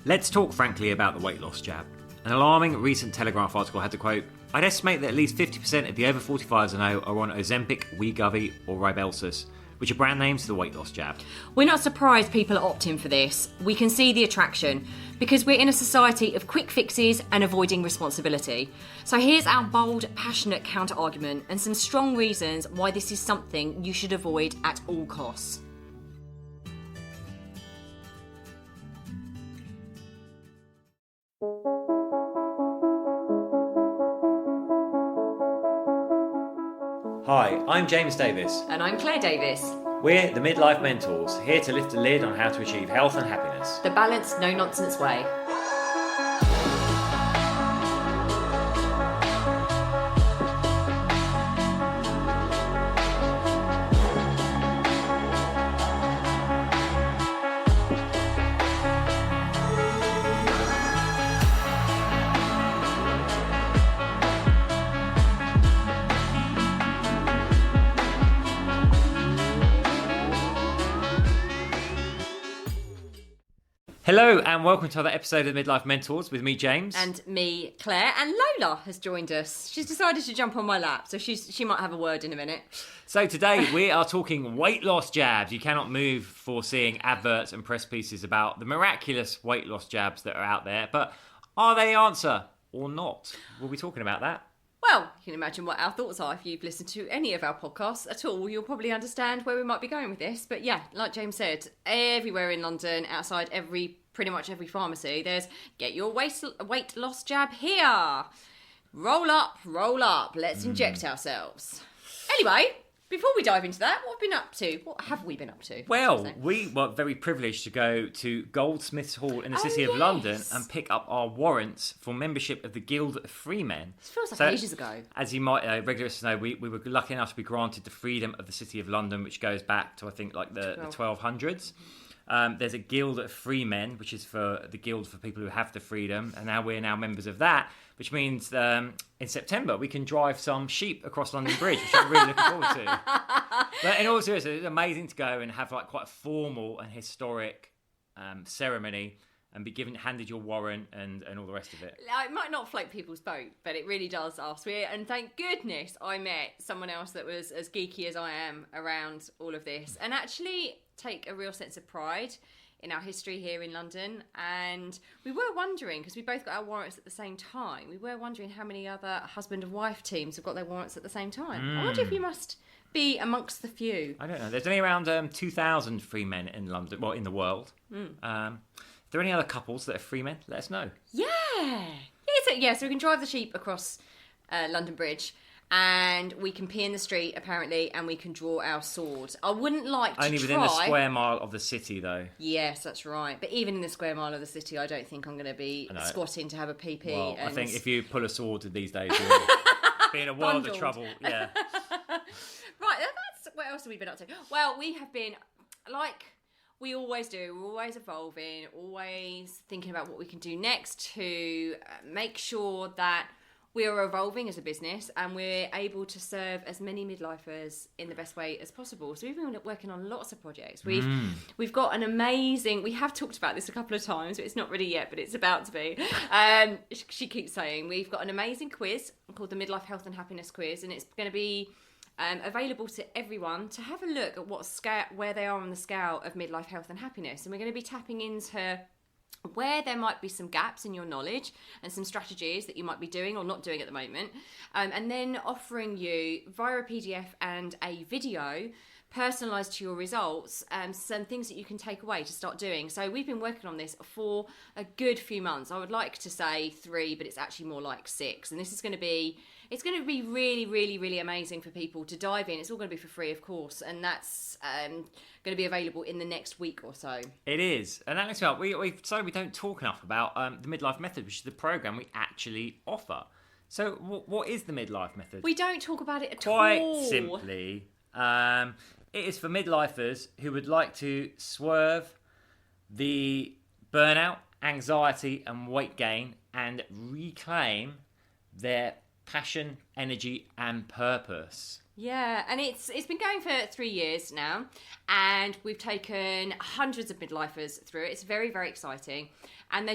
Let's talk frankly about the weight loss jab. An alarming recent Telegraph article had the quote, "I'd estimate that at least 50% of the over 45s I know are on Ozempic, Wegovy or Rybelsus, which are brand names for the weight loss jab." We're not surprised people are opting for this. We can see the attraction because we're in a society of quick fixes and avoiding responsibility. So here's our bold, passionate counter-argument and some strong reasons why this is something you should avoid at all costs. Hi, I'm James Davis. And I'm Claire Davis. We're the Midlife Mentors, here to lift the lid on how to achieve health and happiness. The balanced, no-nonsense way. Hello and welcome to another episode of Midlife Mentors with me, James. And me, Claire. And Lola has joined us. She's decided to jump on my lap, so she might have a word in a minute. So today we are talking weight loss jabs. You cannot move for seeing adverts and press pieces about the miraculous weight loss jabs that are out there. But are they the answer or not? We'll be talking about that. Well, you can imagine what our thoughts are if you've listened to any of our podcasts at all. You'll probably understand where we might be going with this. But yeah, like James said, everywhere in London, outside pretty much every pharmacy, there's get your weight loss jab here. Roll up, let's inject ourselves. Anyway, before we dive into that, what have we been up to? What have we been up to? Well, we were very privileged to go to Goldsmiths Hall in the City of London and pick up our warrants for membership of the Guild of Freemen. This feels like ages ago. As you might regular listeners know, we were lucky enough to be granted the freedom of the City of London, which goes back to, I think, like the 1200s. There's a Guild of Freemen, which is for the guild for people who have the freedom, and now we're members of that, which means in September we can drive some sheep across London Bridge, which I'm really looking forward to. But in all seriousness, it's amazing to go and have like quite a formal and historic ceremony and be handed your warrant and all the rest of it. It might not float people's boat, but it really does ask me. And thank goodness I met someone else that was as geeky as I am around all of this, and actually take a real sense of pride in our history here in London. And we were wondering, because we both got our warrants at the same time, we were wondering how many other husband and wife teams have got their warrants at the same time. I wonder if you must be amongst the few. I don't know. There's only around 2,000 free men in London, well, in the world. If there are any other couples that are free men, let us know. Yeah, so we can drive the sheep across London Bridge, and we can pee in the street, apparently, and we can draw our swords. I wouldn't like to Only within a square mile of the city, though. Yes, that's right. But even in the square mile of the city, I don't think I'm going to be squatting to have a pee-pee. Well, I think if you pull a sword these days, you'll be in a world of trouble. Yeah. Right, what else have we been up to? Well, we have been, like we always do, we're always evolving, always thinking about what we can do next to make sure that we are evolving as a business and we're able to serve as many midlifers in the best way as possible. So we've been working on lots of projects. We've got an amazing, we have talked about this a couple of times, but it's not ready yet, but it's about to be. She keeps saying, we've got an amazing quiz called the Midlife Health and Happiness Quiz, and it's going to be available to everyone to have a look at where they are on the scale of midlife health and happiness. And we're going to be tapping into where there might be some gaps in your knowledge and some strategies that you might be doing or not doing at the moment, and then offering you via a PDF and a video personalised to your results, some things that you can take away to start doing. So we've been working on this for a good few months. I would like to say 3, but it's actually more like 6, and this is going to be really, really, really amazing for people to dive in. It's all going to be for free, of course, and that's going to be available in the next week or so. It is, and that makes me up. We don't talk enough about the Midlife Method, which is the program we actually offer. So what is the Midlife Method? We don't talk about it at all. Quite simply, it is for midlifers who would like to swerve the burnout, anxiety and weight gain and reclaim their passion, energy and purpose. Yeah, and it's been going for 3 years now, and we've taken hundreds of midlifers through it. It's very, very exciting. And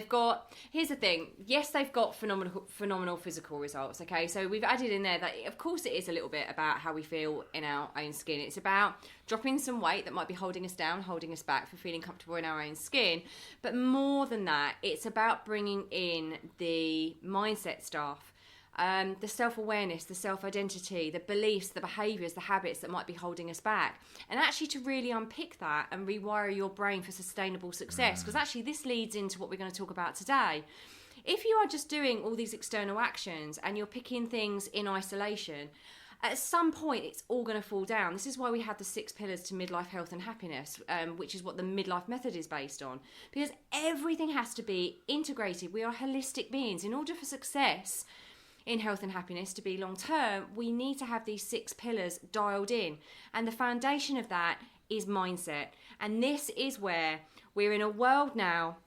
here's the thing, yes, they've got phenomenal physical results, okay? So we've added in there that, of course, it is a little bit about how we feel in our own skin. It's about dropping some weight that might be holding us down, holding us back for feeling comfortable in our own skin. But more than that, it's about bringing in the mindset stuff. The self-awareness, the self-identity, the beliefs, the behaviours, the habits that might be holding us back. And actually to really unpick that and rewire your brain for sustainable success. Because actually this leads into what we're going to talk about today. If you are just doing all these external actions and you're picking things in isolation, at some point it's all going to fall down. This is why we have the 6 pillars to midlife health and happiness, which is what the Midlife Method is based on. Because everything has to be integrated. We are holistic beings. In order for success in health and happiness to be long term, we need to have these 6 pillars dialed in, and the foundation of that is mindset. And this is where we're in a world now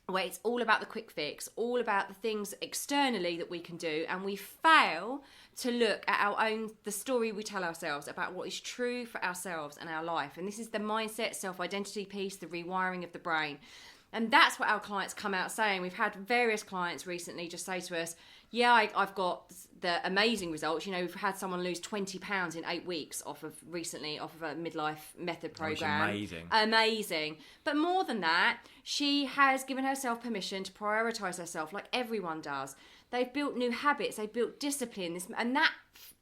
where it's all about the quick fix, all about the things externally that we can do, and we fail to look at the story we tell ourselves about what is true for ourselves and our life. And this is the mindset, self-identity piece, the rewiring of the brain. And that's what our clients come out saying. We've had various clients recently just say to us, yeah, I've got the amazing results. You know, we've had someone lose 20 pounds in 8 weeks off of a Midlife Method program. Amazing. But more than that, she has given herself permission to prioritise herself like everyone does. They've built new habits, they've built discipline, and that,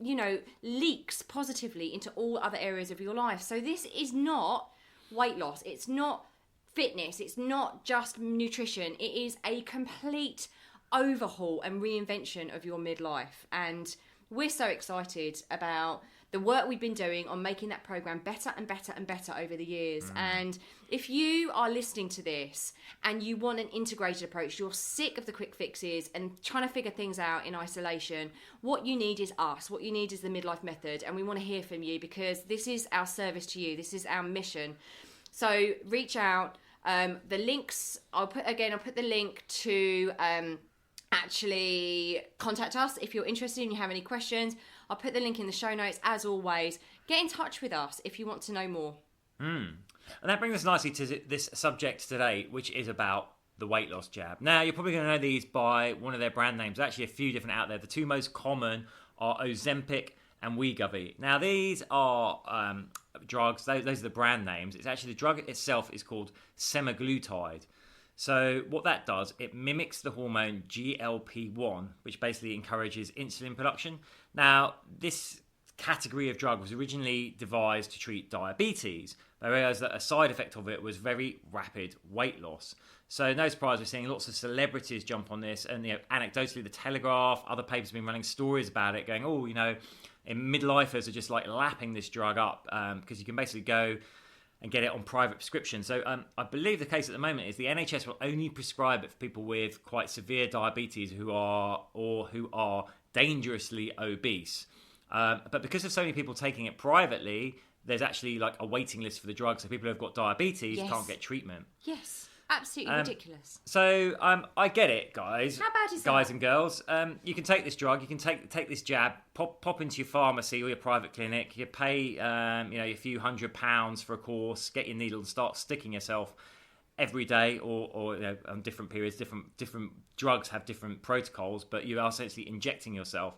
you know, leaks positively into all other areas of your life. So this is not weight loss. It's not fitness. It's not just nutrition. It is a complete overhaul and reinvention of your midlife. And we're so excited about the work we've been doing on making that program better and better and better over the years. And if you are listening to this and you want an integrated approach, you're sick of the quick fixes and trying to figure things out in isolation, what you need is us. What you need is the Midlife Method. And we want to hear from you because this is our service to you. This is our mission. So reach out. The links, I'll put the link to actually contact us if you're interested and you have any questions. I'll put the link in the show notes. As always, get in touch with us if you want to know more. And that brings us nicely to this subject today, which is about the weight loss jab. Now, you're probably going to know these by one of their brand names. There's actually a few different out there. The 2 most common are Ozempic and Wegovy. Now, these are drugs. Those are the brand names. It's actually the drug itself is called semaglutide. So what that does, it mimics the hormone GLP-1, which basically encourages insulin production. Now, this category of drug was originally devised to treat diabetes, but I realised that a side effect of it was very rapid weight loss. So no surprise, we're seeing lots of celebrities jump on this, and anecdotally, the Telegraph, other papers have been running stories about it, going, oh, and midlifers are just like lapping this drug up because you can basically go and get it on private prescription. So I believe the case at the moment is the NHS will only prescribe it for people with quite severe diabetes who are dangerously obese. But because of so many people taking it privately, there's actually like a waiting list for the drug. So people who have got diabetes can't get treatment. Yes. Absolutely ridiculous. So I get it, guys. How bad is that? Guys and girls, you can take this drug. You can take this jab. Pop into your pharmacy or your private clinic. You pay a few £100 for a course. Get your needle and start sticking yourself every day, or on different periods. Different drugs have different protocols, but you are essentially injecting yourself.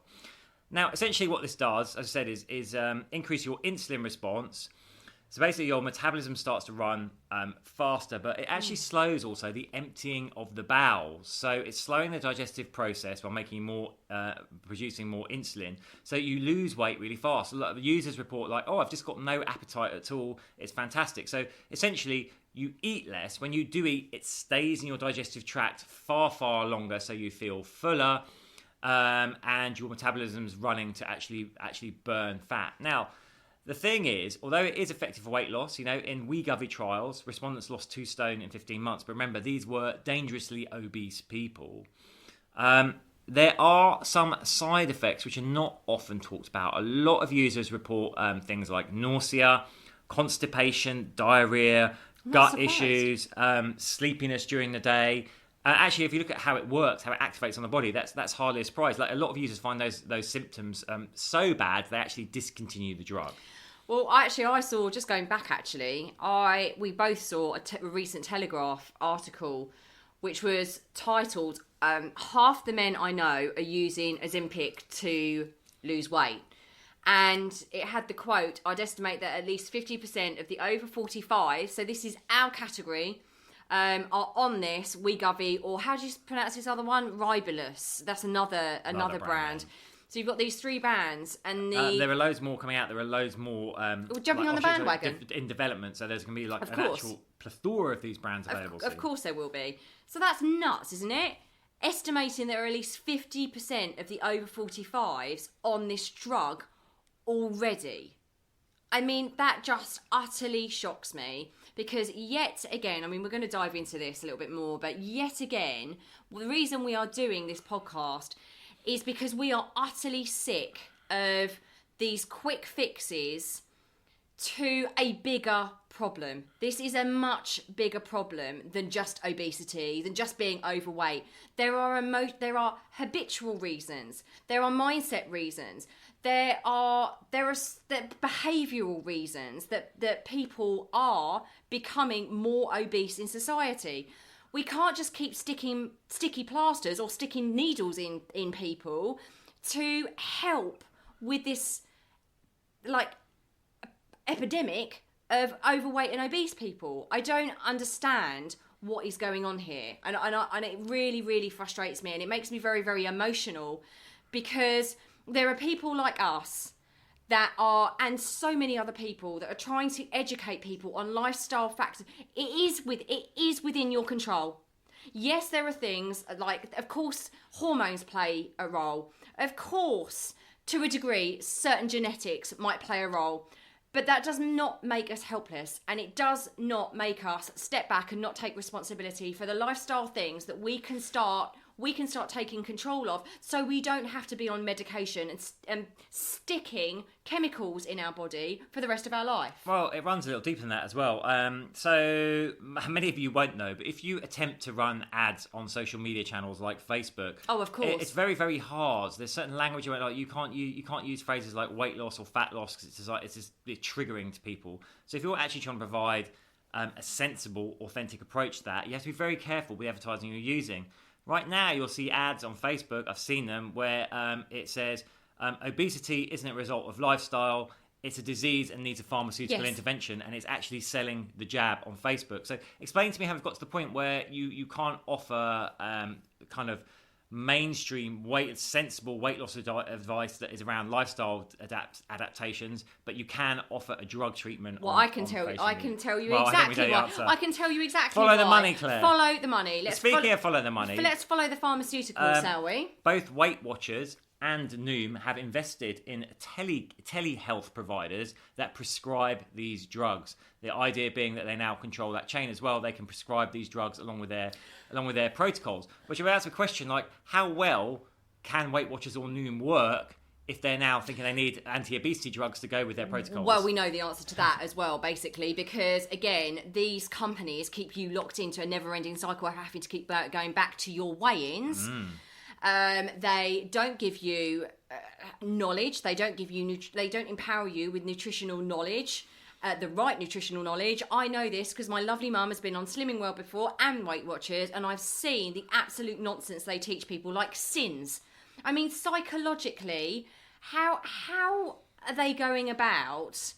Now, essentially, what this does, as I said, is increase your insulin response. So basically your metabolism starts to run faster, but it actually slows also the emptying of the bowels. So it's slowing the digestive process while producing more insulin. So you lose weight really fast. A lot of users report like, oh, I've just got no appetite at all. It's fantastic. So essentially you eat less. When you do eat, it stays in your digestive tract far, far longer. So you feel fuller and your metabolism's running to actually burn fat. Now, the thing is, although it is effective for weight loss, in Wegovy trials, respondents lost 2 stone in 15 months. But remember, these were dangerously obese people. There are some side effects which are not often talked about. A lot of users report things like nausea, constipation, diarrhea, gut issues, sleepiness during the day. Actually, if you look at how it works, how it activates on the body, that's hardly a surprise. Like, a lot of users find those symptoms so bad they actually discontinue the drug. Well, actually, I saw, just going back, we both saw a recent Telegraph article which was titled, half the men I know are using Ozempic to lose weight. And it had the quote, I'd estimate that at least 50% of the over 45, so this is our category, are on this Wegovy, or how do you pronounce this other one? Rybelsus. That's another brand. So you've got these 3 brands, and there are loads more coming out. There are loads more jumping on the bandwagon in development. So there's going to be like an actual plethora of these brands available. Of course there will be. So that's nuts, isn't it? Estimating there are at least 50% of the over 45s on this drug already. I mean, that just utterly shocks me, because yet again, I mean, we're going to dive into this a little bit more, but yet again, the reason we are doing this podcast is because we are utterly sick of these quick fixes to a bigger problem. This is a much bigger problem than just obesity, than just being overweight. There are habitual reasons. There are mindset reasons. There are behavioural reasons that people are becoming more obese in society. We can't just keep sticking sticky plasters or sticking needles in people to help with this like epidemic of overweight and obese people. I don't understand what is going on here, and it really, really frustrates me, and it makes me very, very emotional, because there are people like us that are, and so many other people that are trying to educate people on lifestyle factors. It is within your control. Yes, there are things like, of course, hormones play a role. Of course, to a degree, certain genetics might play a role. But that does not make us helpless, and it does not make us step back and not take responsibility for the lifestyle things that we can start taking control of, so we don't have to be on medication and sticking chemicals in our body for the rest of our life. Well, it runs a little deeper than that as well. So many of you won't know, but if you attempt to run ads on social media channels like Facebook, oh, of course, it's very, very hard. There's certain language where, like, you can't use phrases like weight loss or fat loss, because it's triggering to people. So if you're actually trying to provide a sensible, authentic approach to that, you have to be very careful with the advertising you're using. Right now, you'll see ads on Facebook, I've seen them, where it says, obesity isn't a result of lifestyle, it's a disease and needs a pharmaceutical intervention, and it's actually selling the jab on Facebook. So explain to me how we've got to the point where you can't offer kind of mainstream sensible weight loss advice that is around lifestyle adaptations, but you can offer a drug treatment. Well, I can tell you exactly why. I can tell you exactly follow why. The money, Claire. Follow the money. Speaking of follow the money, let's follow the pharmaceuticals, shall we? Both Weight Watchers and Noom have invested in telehealth providers that prescribe these drugs. The idea being that they now control that chain as well. They can prescribe these drugs along with their protocols. Which will answer a question like, how well can Weight Watchers or Noom work if they're now thinking they need anti-obesity drugs to go with their protocols? Well, we know the answer to that as well, basically, because, again, these companies keep you locked into a never-ending cycle of having to keep going back to your weigh-ins. They don't give you knowledge. They don't give you. They don't empower you with nutritional knowledge, the right nutritional knowledge. I know this because my lovely mum has been on Slimming World before and Weight Watchers, and I've seen the absolute nonsense they teach people, like sins. I mean, psychologically, how are they going about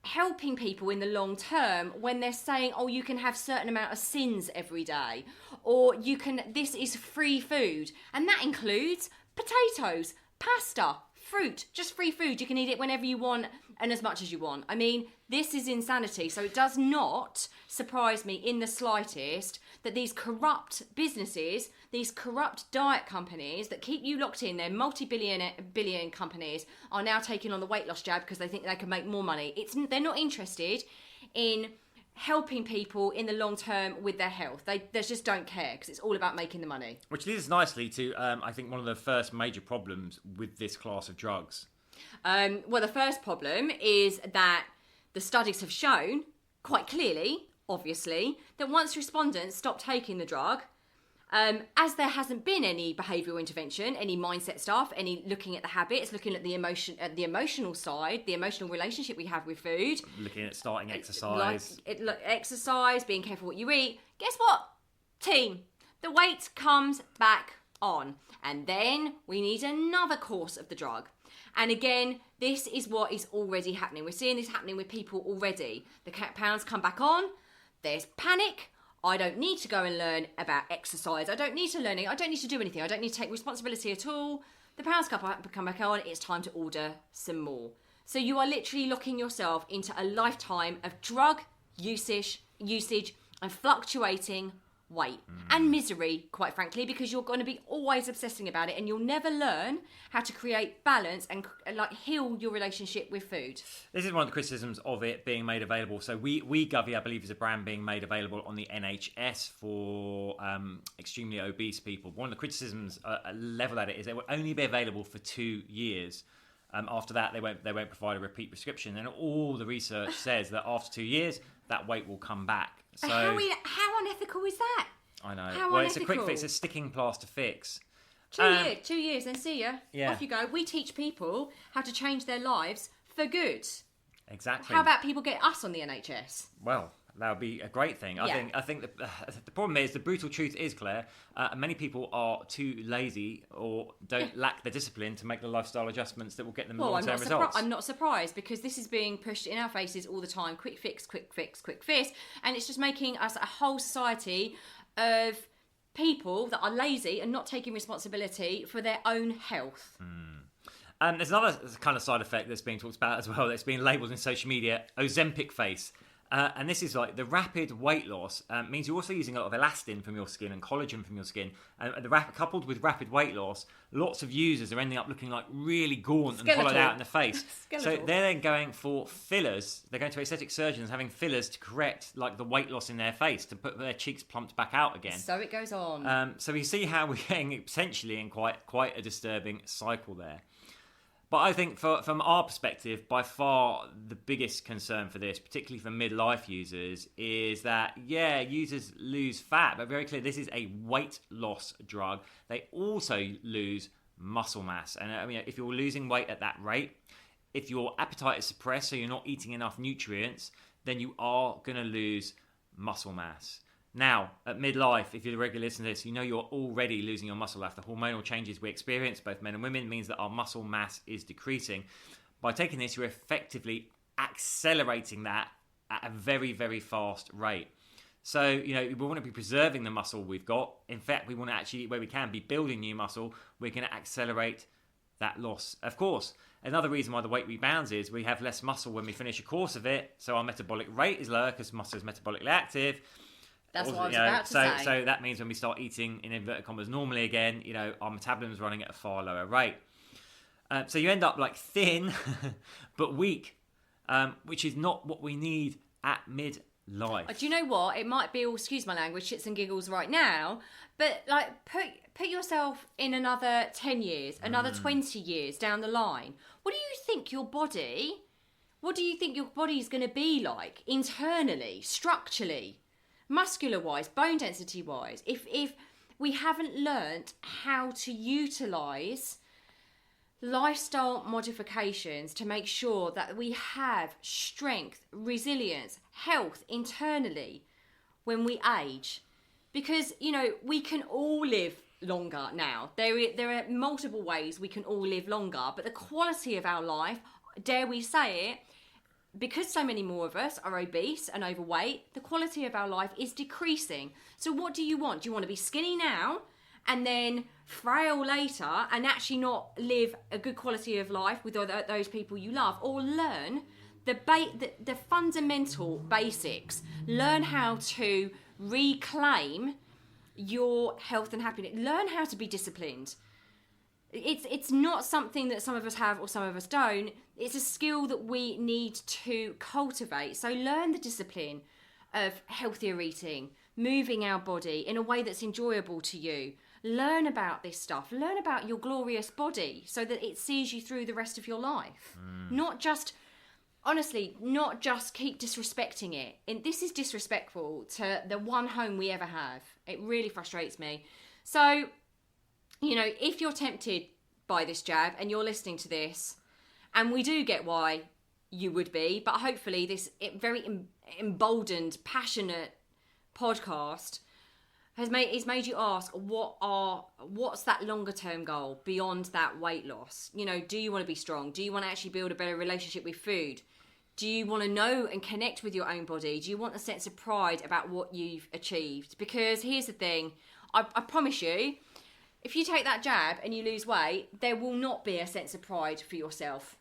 helping people in the long term when they're saying, oh, you can have certain amount of sins every day, or this is free food, and that includes potatoes, pasta, fruit, just free food. You can eat it whenever you want and as much as you want. I mean, this is insanity. So it does not surprise me in the slightest that these corrupt businesses, these corrupt diet companies that keep you locked in, they're billion companies, are now taking on the weight loss jab because they think they can make more money. They're not interested in helping people in the long term with their health. They just don't care because it's all about making the money. Which leads us nicely to, I think, one of the first major problems with this class of drugs. Well, the first problem is that the studies have shown quite clearly, obviously, that once respondents stop taking the drug, As there hasn't been any behavioural intervention, any mindset stuff, any looking at the habits, looking at the emotional side, the emotional relationship we have with food. Looking at starting exercise. Exercise, being careful what you eat. Guess what, team? The weight comes back on. And then we need another course of the drug. And again, this is what is already happening. We're seeing this happening with people already. The pounds come back on. There's panic. I don't need to go and learn about exercise. I don't need to learn it. I don't need to do anything. I don't need to take responsibility at all. The pounds come back on. It's time to order some more. So you are literally locking yourself into a lifetime of drug usage and fluctuating weight and misery, quite frankly, because you're going to be always obsessing about it, and you'll never learn how to create balance and heal your relationship with food. This is one of the criticisms of it being made available. So Wegovy, I believe, is a brand being made available on the NHS for extremely obese people. One of the criticisms level at it is it will only be available for 2 years. After that, they won't provide a repeat prescription, and all the research says that after 2 years, that weight will come back. So how unethical is that? I know. How unethical? It's a quick fix, a sticking plaster fix. 2 years, then see ya. Yeah. Off you go. We teach people how to change their lives for good. Exactly. How about people get us on the NHS? Well, that would be a great thing. I think the problem is, the brutal truth is, Claire, many people are too lazy or lack the discipline to make the lifestyle adjustments that will get them long-term results. I'm not surprised, because this is being pushed in our faces all the time. Quick fix, quick fix, quick fix. And it's just making us a whole society of people that are lazy and not taking responsibility for their own health. There's another kind of side effect that's being talked about as well, that's being labelled in social media, Ozempic face. And this is like the rapid weight loss means you're also using a lot of elastin from your skin and collagen from your skin. And coupled with rapid weight loss, lots of users are ending up looking like really gaunt and hollowed out in the face. So they're then going for fillers. They're going to aesthetic surgeons having fillers to correct like the weight loss in their face, to put their cheeks plumped back out again. So it goes on. So we see how we're getting potentially in quite a disturbing cycle there. But I think from our perspective, by far the biggest concern for this, particularly for midlife users, is that, users lose fat, but very clear this is a weight loss drug. They also lose muscle mass. And I mean, if you're losing weight at that rate, if your appetite is suppressed, so you're not eating enough nutrients, then you are going to lose muscle mass. Now, at midlife, if you're a regular listener to this, you know you're already losing your muscle mass. The hormonal changes we experience, both men and women, means that our muscle mass is decreasing. By taking this, you're effectively accelerating that at a very, very fast rate. So, we want to be preserving the muscle we've got. In fact, we want to actually, where we can, be building new muscle. We're going to accelerate that loss. Of course, another reason why the weight rebounds is we have less muscle when we finish a course of it. So our metabolic rate is lower because muscle is metabolically active. That's what I was about to say. So that means when we start eating, in inverted commas, normally again, our metabolism is running at a far lower rate. So you end up like thin, but weak, which is not what we need at midlife. Do you know what? It might be all, excuse my language, shits and giggles right now, but like put yourself in another 10 years, another 20 years down the line. What do you think your body is going to be like internally, structurally? Muscular-wise, bone density-wise, if we haven't learnt how to utilise lifestyle modifications to make sure that we have strength, resilience, health internally when we age. Because, we can all live longer now. There are multiple ways we can all live longer, but the quality of our life, dare we say it, because so many more of us are obese and overweight, the quality of our life is decreasing. So what do you want? Do you want to be skinny now and then frail later and actually not live a good quality of life with those people you love? Or learn the fundamental basics. Learn how to reclaim your health and happiness. Learn how to be disciplined. It's not something that some of us have or some of us don't. It's a skill that we need to cultivate. So learn the discipline of healthier eating, moving our body in a way that's enjoyable to you. Learn about this stuff. Learn about your glorious body so that it sees you through the rest of your life. Not just honestly, not just keep disrespecting it. And this is disrespectful to the one home we ever have. It really frustrates me. So, you know, if you're tempted by this jab and you're listening to this, and we do get why you would be, but hopefully this very emboldened, passionate podcast has made you ask, what's that longer term goal beyond that weight loss? You know, do you want to be strong? Do you want to actually build a better relationship with food? Do you want to know and connect with your own body? Do you want a sense of pride about what you've achieved? Because here's the thing, I promise you, if you take that jab and you lose weight, there will not be a sense of pride for yourself.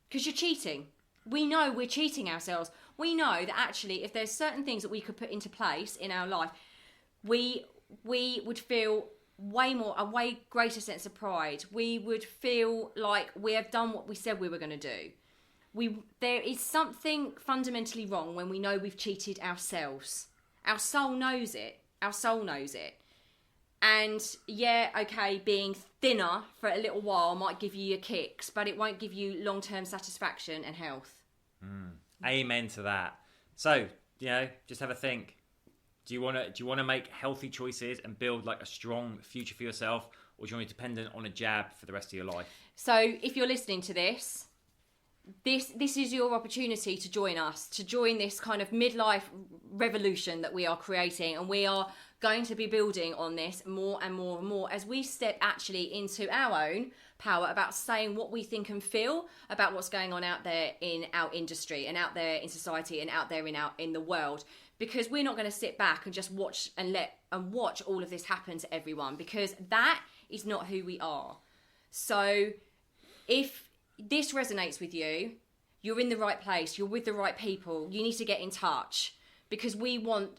Because you're cheating. We know we're cheating ourselves. We know that actually if there's certain things that we could put into place in our life, we would feel a way greater sense of pride. We would feel like we have done what we said we were going to do. There is something fundamentally wrong when we know we've cheated ourselves. Our soul knows it. And yeah, okay, being thinner for a little while might give you your kicks, but it won't give you long-term satisfaction and health. Amen to that. So, you know, just have a think. Do you want to make healthy choices and build like a strong future for yourself, or do you want to be dependent on a jab for the rest of your life? So, if you're listening to this is your opportunity to join us, to join this kind of midlife revolution that we are creating, and we are going to be building on this more and more and more as we step actually into our own power about saying what we think and feel about what's going on out there in our industry and out there in society and out there in the world. Because we're not going to sit back and just watch watch all of this happen to everyone, because that is not who we are. So if this resonates with you, you're in the right place, you're with the right people, you need to get in touch, because we want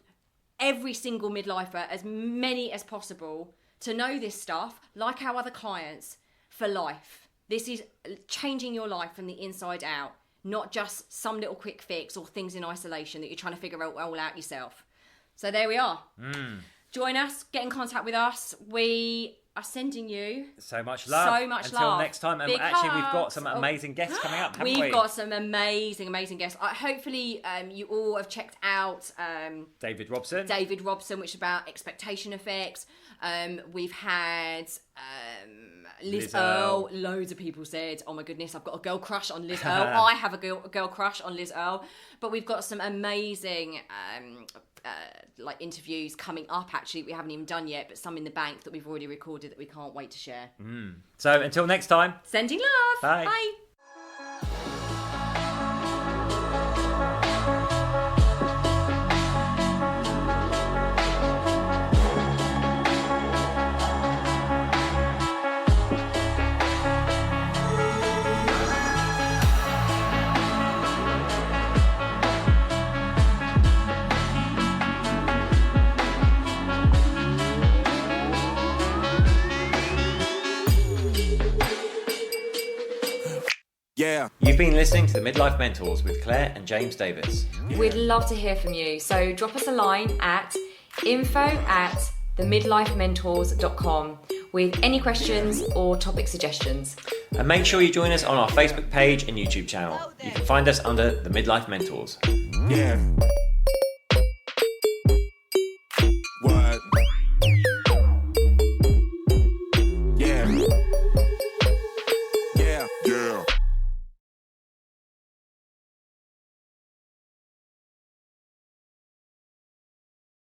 every single midlifer, as many as possible, to know this stuff, like our other clients, for life. This is changing your life from the inside out, not just some little quick fix or things in isolation that you're trying to figure all out yourself. So there we are. Join us, get in contact with us. We are sending you so much love. Until next time. And actually, we've got some amazing guests coming up, haven't we? We've got some amazing guests. Hopefully, you all have checked out David Robson, which is about expectation effects. We've had Liz Earle. Loads of people said, "Oh my goodness, I've got a girl crush on Liz Earle." I have a girl crush on Liz Earle. But we've got some amazing like interviews coming up. Actually, we haven't even done yet, but some in the bank that we've already recorded that we can't wait to share. So until next time, sending love. Bye. Bye. Yeah. You've been listening to the Midlife Mentors with Claire and James Davis. We'd love to hear from you. So drop us a line at info@themidlifementors.com with any questions or topic suggestions. And make sure you join us on our Facebook page and YouTube channel. You can find us under the Midlife Mentors. Yeah.